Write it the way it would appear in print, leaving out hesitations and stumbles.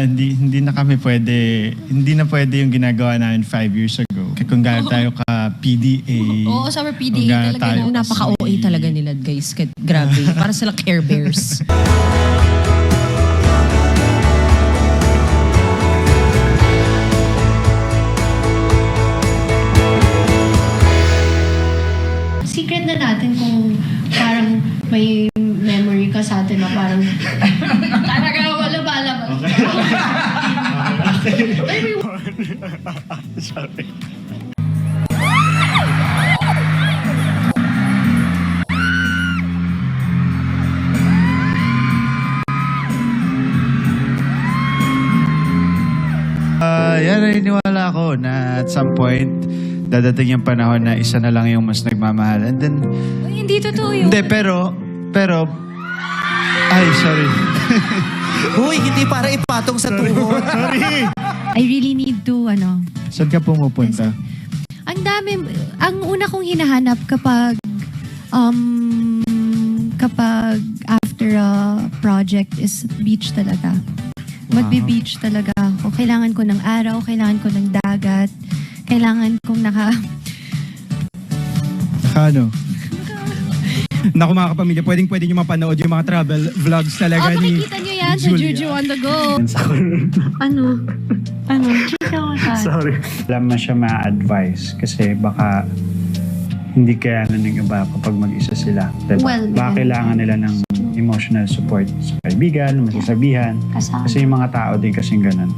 hindi na kami pwede, hindi na pwede yung ginagawa namin 5 years ago. Kung gaano tayo ka PDA. Oo, summer PDA talaga. Napaka-OA talaga nila, guys. Grabe. Para sila Care Bears. Secret na natin kung parang may memory ka sa atin na parang talaga wala ba alam. Sorry. Yan, naniniwala ako na at some point, dadating yung panahon na isa na lang yung mas nagmamahal. And then, Uy, hindi totoo yun. hindi, pero, ay, sorry. Uy, hindi para ipatong sa tuhod. Sorry. I really need to, Saan ka pumupunta? ang una kong hinahanap kapag after a project is beach talaga. Magbe-beach talaga ako. Kailangan ko ng araw, kailangan ko ng dagat, kailangan kong Ano? Naku mga kapamilya, pwede nyo mapanood yung mga travel vlogs talaga ni makikita nyo yan sa Julia. Juju on the go. Ano? Sorry. Alam mo siya ma-advise kasi baka hindi kayanan ng iba kapag mag-isa sila. Diba? Well, baka kailangan nila ng emotional support sa kaibigan, masasabihan. Kasama. Kasi yung mga tao din kasing ganun.